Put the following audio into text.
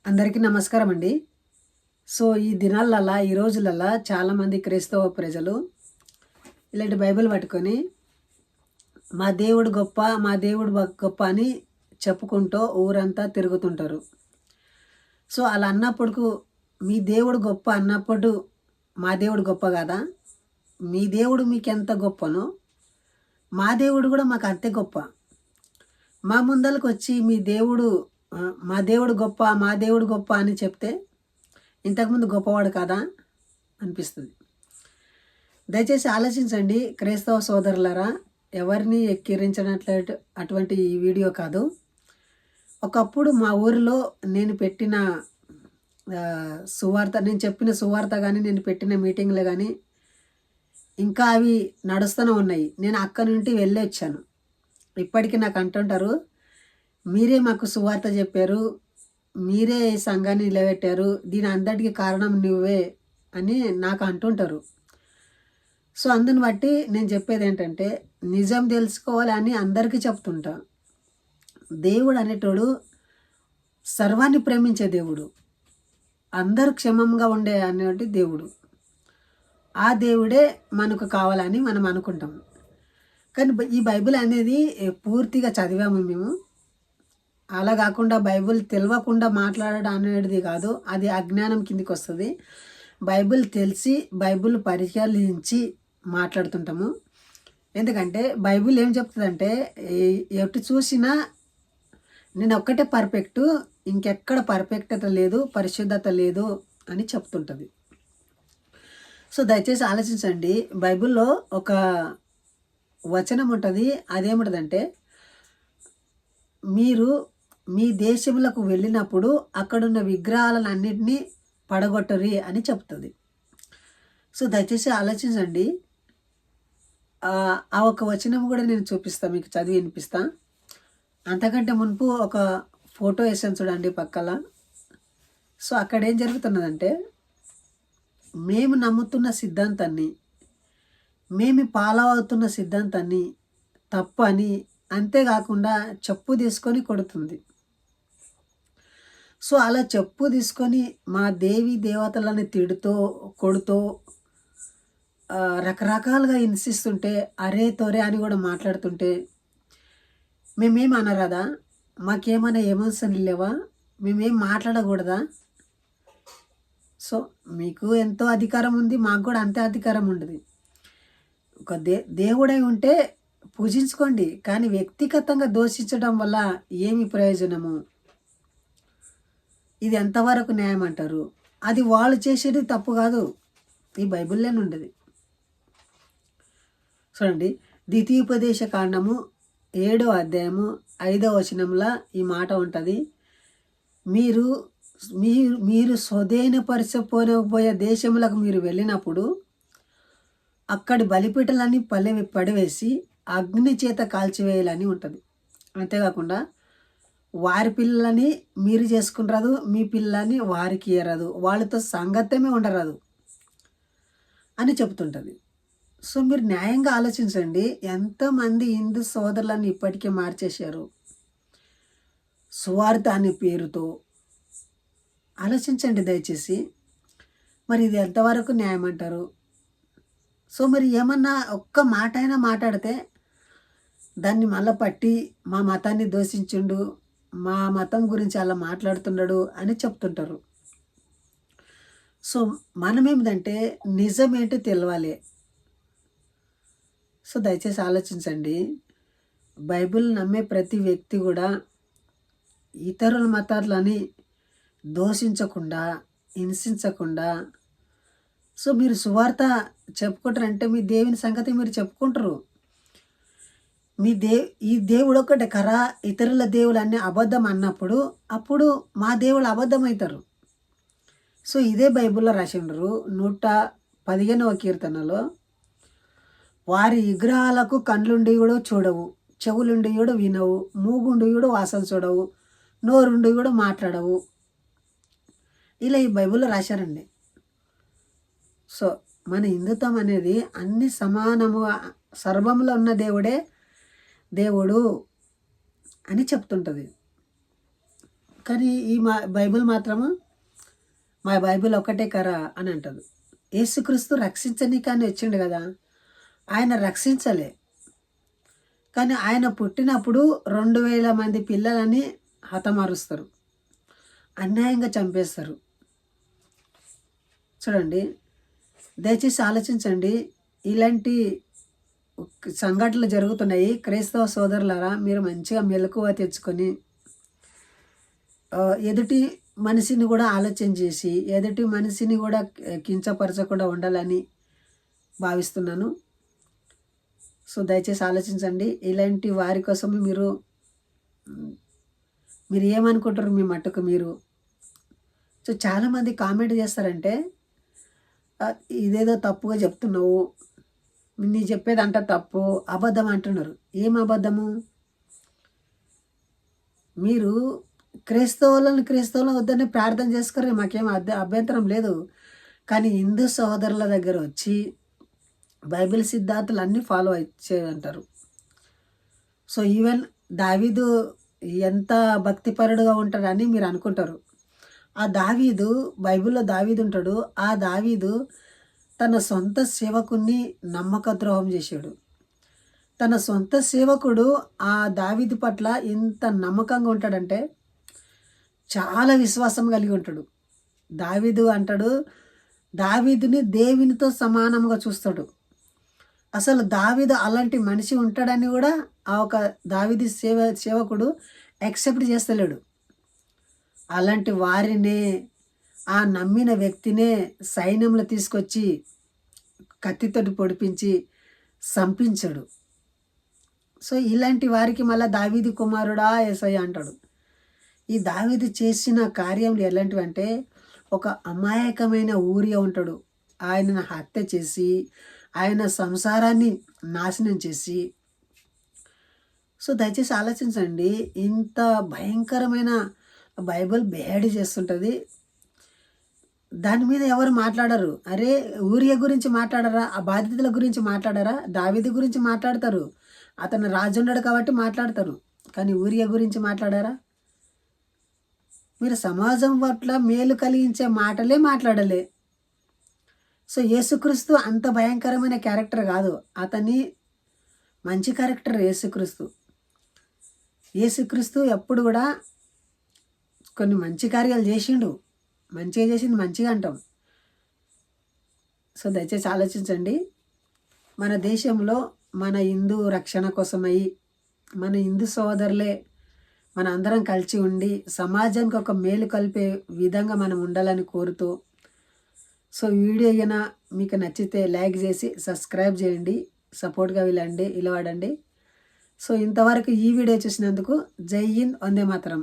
అందరికీ నమస్కారం అండి. సో, ఈ దినాలల్లా, ఈ రోజులల్లా చాలామంది క్రైస్తవ ప్రజలు ఇలాంటి బైబిల్ పట్టుకొని మా దేవుడు గొప్ప, మా దేవుడు గొప్ప అని చెప్పుకుంటూ ఊరంతా తిరుగుతుంటారు. సో, అలా అన్నప్పుడుకు మీ దేవుడు గొప్ప అన్నప్పుడు మా దేవుడు గొప్ప కాదా? మీ దేవుడు మీకెంత గొప్పనో మా దేవుడు కూడా మాకు అంతే గొప్ప. మా ముందలకొచ్చి మీ దేవుడు మా దేవుడు గొప్ప, మా దేవుడు గొప్ప అని చెప్తే ఇంతకుముందు గొప్పవాడు కాదా అనిపిస్తుంది. దయచేసి ఆలోచించండి క్రైస్తవ సోదరులారా, ఎవరిని ఎక్కిరించినట్లు అటువంటి ఈ వీడియో కాదు. ఒకప్పుడు మా ఊరిలో నేను పెట్టిన సువార్త, నేను చెప్పిన సువార్త కానీ, నేను పెట్టిన మీటింగ్లు కానీ ఇంకా అవి నడుస్తూనే ఉన్నాయి. నేను అక్కడి నుండి వెళ్ళి వచ్చాను. ఇప్పటికీ నాకు అంటుంటారు, మీరే మాకు సువార్త చెప్పారు, మీరే ఈ సంఘాన్ని నిలబెట్టారు, దీని అందరికీ కారణం నువ్వే అని నాకు అంటుంటారు. సో అందుని బట్టి నేను చెప్పేది ఏంటంటే, నిజం తెలుసుకోవాలి అని అందరికీ చెప్తుంటా. దేవుడు అనేటోడు సర్వాన్ని ప్రేమించే దేవుడు, అందరూ క్షేమంగా ఉండే అనేటి దేవుడు. ఆ దేవుడే మనకు కావాలని మనం అనుకుంటాం. కానీ ఈ బైబిల్ అనేది పూర్తిగా చదివాము మేము. అలా కాకుండా బైబిల్ తెలియకుండా మాట్లాడడం అనేది కాదు, అది అజ్ఞానం కిందికి వస్తుంది. బైబిల్ తెలిసి బైబిల్ పరిశీలించి మాట్లాడుతుంటాము. ఎందుకంటే బైబిల్ ఏం చెప్తుందంటే, ఎటు చూసినా నేను ఒక్కటే పర్ఫెక్టు, ఇంకెక్కడ పర్ఫెక్టత లేదు, పరిశుద్ధత లేదు అని చెప్తుంటుంది. సో దయచేసి ఆలోచించండి. బైబిల్లో ఒక వచనం ఉంటుంది, అదేమిటంటే, మీరు మీ దేశములకు వెళ్ళినప్పుడు అక్కడున్న విగ్రహాలన్నింటినీ పడగొట్టరి అని చెప్తుంది. సో దయచేసి ఆలోచించండి. ఆ ఒక వచనం కూడా నేను చూపిస్తాను, మీకు చదివి వినిపిస్తా. అంతకంటే మునుపు ఒక ఫోటో వేసాను చూడండి పక్కల. సో అక్కడ ఏం జరుగుతున్నదంటే, మేము నమ్ముతున్న సిద్ధాంతాన్ని, మేము ఫాలో అవుతున్న సిద్ధాంతాన్ని తప్పు అని, అంతేకాకుండా చెప్పు తీసుకొని కొడుతుంది. సో అలా చెప్పు తీసుకొని మా దేవి దేవతలని తిడుతూ కొడుతూ రకరకాలుగా హింసిస్తుంటే, అరే తొరే అని కూడా మాట్లాడుతుంటే మేమేం అనరాదా? మాకేమైనా ఎమోషన్లు లేవా? మేమేం మాట్లాడకూడదా? సో మీకు ఎంతో అధికారం ఉంది, మాకు కూడా అంతే అధికారం ఉండదు. ఒక దేవుడై ఉంటే పూజించుకోండి, కానీ వ్యక్తిగతంగా దూషించడం వల్ల ఏమి ప్రయోజనము? ఇది ఎంతవరకు న్యాయం అంటారు? అది వాళ్ళు చేసేది తప్పు కాదు, ఈ బైబిల్లోనే ఉండదు. చూడండి, ద్వితీయోపదేశ కాండము 7వ అధ్యాయము 5వ వచనంలో ఈ మాట ఉంటుంది. మీరు మీరు మీరు స్వదేనపరచపోయే దేశములకు మీరు వెళ్ళినప్పుడు అక్కడి బలిపీటలన్నీ పడివేసి అగ్ని చేత కాల్చివేయాలని ఉంటుంది. అంతేకాకుండా వారి పిల్లలని మీరు చేసుకునరాదు, మీ పిల్లని వారికి ఇయ్యరాదు, వాళ్ళతో సంగతమే ఉండరాదు అని చెప్తుంటుంది. సో మీరు న్యాయంగా ఆలోచించండి, ఎంతమంది హిందూ సోదరులను ఇప్పటికే మార్చేశారు సువార్త అనే పేరుతో. ఆలోచించండి దయచేసి. మరి ఇది ఎంతవరకు న్యాయం అంటారు? సో మరి ఏమన్నా ఒక్క మాట అయినా మాట్లాడితే దాన్ని మళ్ళీ పట్టి మా మతాన్ని దూషించుండు, మా మతం గురించి అలా మాట్లాడుతున్నాడు అని చెప్తుంటారు. సో మనమేమిటంటే నిజమేంటో తెలవాలి. సో దయచేసి ఆలోచించండి. బైబిల్ నమ్మే ప్రతి వ్యక్తి కూడా ఇతరుల మతాలని దూషించకుండా, హింసించకుండా, సో మీరు సువార్త చెప్పుకుంటారంటే మీ దేవుని సంగతి మీరు చెప్పుకుంటారు. ఈ దేవుడు ఒక్కటే కరా, ఇతరుల దేవులు అన్నీ అబద్ధం అన్నప్పుడు అప్పుడు మా దేవుళ్ళు అబద్ధం అవుతారు. సో ఇదే బైబిల్లో రాసిండ్రు 115వ కీర్తనలో, వారి విగ్రహాలకు కండ్లుండి కూడా చూడవు, చెవులుండి కూడా వినవు, మూగుండి కూడా వాసన చూడవు, నోరుండి కూడా మాట్లాడవు. ఇలా ఈ బైబిల్లో రాశారండి. సో మన హిందుత్వం అనేది అన్ని సమానము, సర్వంలో ఉన్న దేవుడే దేవుడు అని చెప్తుంటుంది. కానీ ఈ బైబిల్ మాత్రము మా బైబిల్ ఒక్కటే కరా అని అంటది. యేసుక్రీస్తు రక్షించనీకని వచ్చిండు కదా, ఆయన రక్షించలే. కానీ ఆయన పుట్టినప్పుడు 2000 మంది పిల్లలని హతమారుస్తారు, అన్యాయంగా చంపేస్తారు. చూడండి, దయచేసి ఆలోచించండి. ఇలాంటి సంఘటనలు జరుగుతున్నాయి. క్రైస్తవ సోదరులారా, మీరు మంచిగా మెలకువ తెచ్చుకొని ఎదుటి మనిషిని కూడా ఆలోచన చేసి ఎదుటి మనిషిని కూడా కించపరచకుండా ఉండాలని భావిస్తున్నాను. సో దయచేసి ఆలోచించండి. ఇలాంటి వారి కోసం మీరు ఏమనుకుంటారు మీ మట్టుకు మీరు? సో చాలామంది కామెంట్ చేస్తారంటే, ఇదేదో తప్పుగా చెప్తున్నావు, నీ చెప్పేది అంట తప్పు, అబద్ధం అంటున్నారు. ఏం అబద్ధము? మీరు క్రైస్తవులను వద్దని ప్రార్థన చేసుకోరు, మాకేం అభ్యంతరం లేదు. కానీ హిందూ సహోదరుల దగ్గర వచ్చి బైబిల్ సిద్ధాంతాలు అన్నీ ఫాలో అంటారు. సో ఈవెన్ దావీదు ఎంత భక్తిపరుడుగా ఉంటాడని మీరు అనుకుంటారు. ఆ దావీదు, బైబిల్లో దావీదు ఉంటాడు. ఆ దావీదు తన సొంత సేవకుని నమ్మక ద్రోహం చేశాడు. తన సొంత సేవకుడు ఆ దావీదు పట్ల ఎంత నమ్మకంగా ఉంటాడంటే చాలా విశ్వాసం కలిగి ఉంటాడు. దావీదు అంటాడు, దావీదుని దేవునితో సమానంగా చూస్తాడు. అసలు దావీదు అలాంటి మనిషి ఉంటాడని కూడా ఆ ఒక దావీదు సేవకుడు యాక్సెప్ట్ చేస్తలేడు. అలాంటి వారినే, ఆ నమ్మిన వ్యక్తినే సైన్యంలో తీసుకొచ్చి కత్తితోటి పొడిపించి సంపించాడు. సో ఇలాంటి వారికి మళ్ళీ దావీదు కుమారుడా యేసయ్య అంటాడు. ఈ దావీదు చేసిన కార్యములు ఎలాంటివి అంటే, ఒక అమాయకమైన ఊరియా ఉంటాడు, ఆయనను హత్య చేసి ఆయన సంసారాన్ని నాశనం చేసి. సో దయచేసి ఆలోచించండి, ఇంత భయంకరమైన బైబిల్ బిహేవ్ చేస్తుంటుంది. దాని మీద ఎవరు మాట్లాడరు. అరే ఊరియా గురించి మాట్లాడరా? ఆ బాధితుల గురించి మాట్లాడరా? దావీదు గురించి మాట్లాడతారు, అతను రాజు ఉన్నాడు కాబట్టి మాట్లాడతారు. కానీ ఊరియా గురించి మాట్లాడారా? మీరు సమాజం పట్ల మేలు కలిగించే మాటలే మాట్లాడలే. సో యేసుక్రీస్తు అంత భయంకరమైన క్యారెక్టర్ కాదు, అతని మంచి క్యారెక్టర్ యేసుక్రీస్తు. యేసుక్రీస్తు ఎప్పుడు కూడా కొన్ని మంచి కార్యాలు చేసిండు, మంచిగా చేసింది మంచిగా అంటాం. సో దయచేసి ఆలోచించండి. మన దేశంలో మన హిందూ రక్షణ కోసమై మన హిందూ సోదరులే మన అందరం కలిసి ఉండి సమాజానికి ఒక మేలు కలిపే విధంగా మనం ఉండాలని కోరుతూ, సో వీడియో అయినా మీకు నచ్చితే లైక్ చేసి సబ్స్క్రైబ్ చేయండి, సపోర్ట్గా ఇలా వాడండి. సో ఇంతవరకు ఈ వీడియో చూసినందుకు జై హింద్, వందే మాతరం.